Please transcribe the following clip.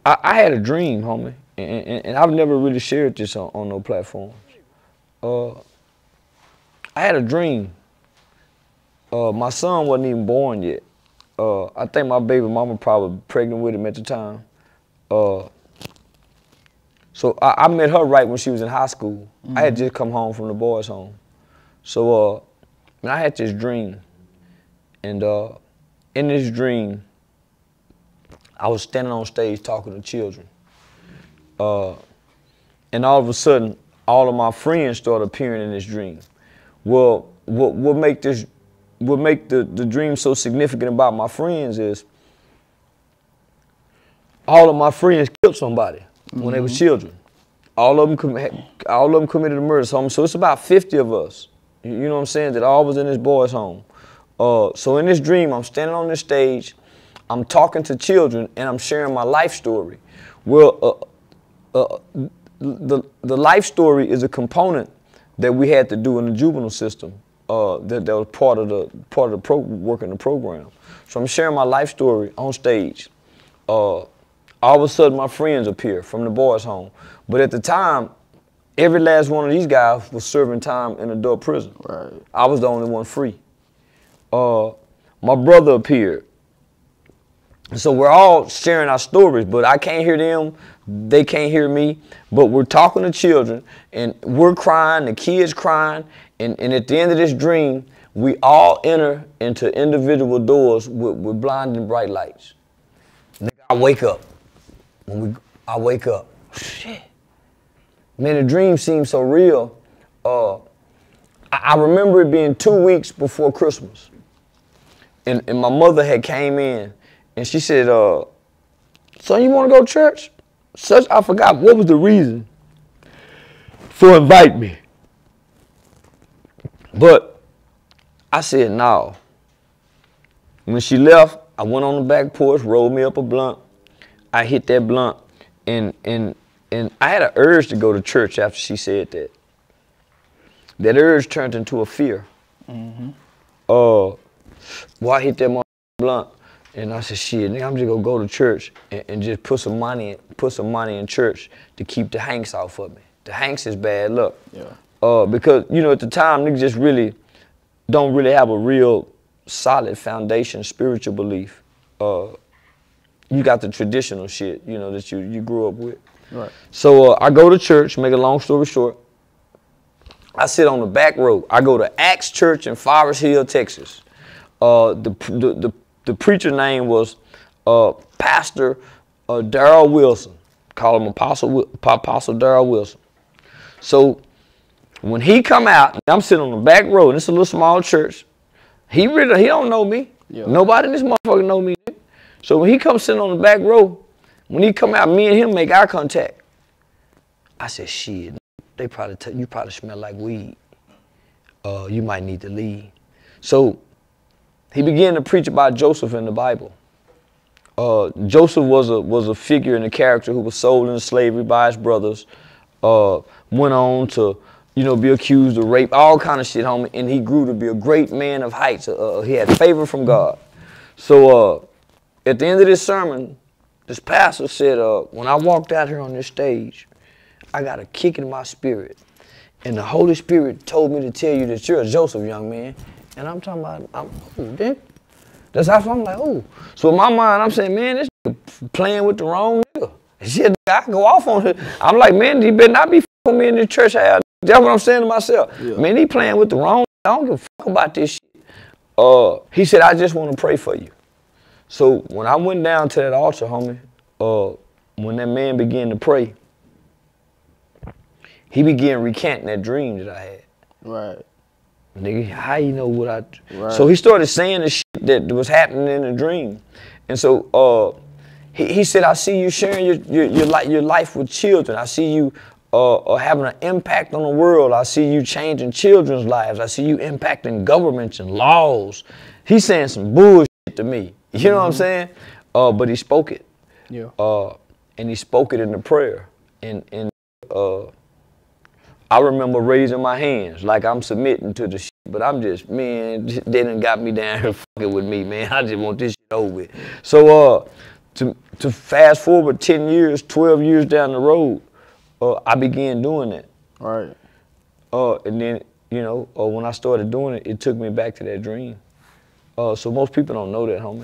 I had a dream, homie, and I've never really shared this on no platforms. I had a dream. My son wasn't even born yet. I think my baby mama probably pregnant with him at the time. So I met her right when she was in high school. I had just come home from the boys' home. So I had this dream. And in this dream, I was standing on stage talking to children. And all of a sudden, all of my friends started appearing in this dream. Well, what make the dream so significant about my friends is all of my friends killed somebody when they were children. All of them committed a murder. So it's about 50 of us. You know what I'm saying? That all was in this boy's home. So in this dream, I'm standing on this stage, I'm talking to children, and I'm sharing my life story. Well, the life story is a component that we had to do in the juvenile system. That was part of the work in the program. So I'm sharing my life story on stage. All of a sudden, my friends appear from the boys' home. But at the time, every last one of these guys was serving time in adult prison. Right. I was the only one free. My brother appeared. So we're all sharing our stories, but I can't hear them, they can't hear me, but we're talking to children, and we're crying, the kids crying, and at the end of this dream, we all enter into individual doors with blinding bright lights. I wake up. I wake up. Shit. Man, the dream seemed so real. I remember it being 2 weeks before Christmas. And my mother had came in, and she said, son, you want to go to church? I forgot what was the reason for inviting me. But I said, no. When she left, I went on the back porch, rolled me up a blunt. I hit that blunt, and I had an urge to go to church after she said that. That urge turned into a fear. Well, I hit that blunt, and I said, shit, nigga, I'm just gonna go to church and just put some money in church to keep the Hanks off of me. The Hanks is bad luck. Yeah. Because, you know, at the time, niggas just really don't really have a real solid foundation, spiritual belief. You got the traditional shit, you know, that you grew up with. Right. So I go to church, make a long story short. I sit on the back row. I go to Acts Church in Forest Hill, Texas. The preacher name was Pastor Darrell Wilson. Call him Apostle Darrell Wilson. So when he come out, I'm sitting on the back row, and it's a little small church. He don't know me. Yeah. Nobody in this motherfucker know me. So when he comes sitting on the back row, when he come out, me and him make eye contact. I said, shit, you probably smell like weed. You might need to leave. So he began to preach about Joseph in the Bible. Joseph was a figure and a character who was sold into slavery by his brothers. Went on to, you know, be accused of rape, all kind of shit, homie. And he grew to be a great man of heights. He had favor from God. So at the end of this sermon, this pastor said, when I walked out here on this stage, I got a kick in my spirit. And the Holy Spirit told me to tell you that you're a Joseph, young man. And I'm talking about, dude. That's how I'm like, oh. So in my mind, I'm saying, man, this nigga playing with the wrong nigga. Shit, I can go off on it. I'm like, man, he better not be fucking me in the church house. That's what I'm saying to myself. Yeah. Man, he playing with the wrong nigga. I don't give a fuck about this shit. He said, I just want to pray for you. So when I went down to that altar, homie, when that man began to pray, he began recanting that dream that I had. Right. Nigga, how you know what I... Right. So he started saying the shit that was happening in the dream. And so he said, I see you sharing your life with children. I see you having an impact on the world. I see you changing children's lives. I see you impacting governments and laws. He's saying some bullshit to me. You know what I'm saying? But he spoke it. Yeah. And he spoke it in the prayer. And I remember raising my hands like I'm submitting to the shit, but I'm just, man, they done got me down here fucking with me, man. I just want this shit over with. So to fast forward 10 years, 12 years down the road, I began doing that. Right. And then, you know, when I started doing it, it took me back to that dream. So most people don't know that, homie.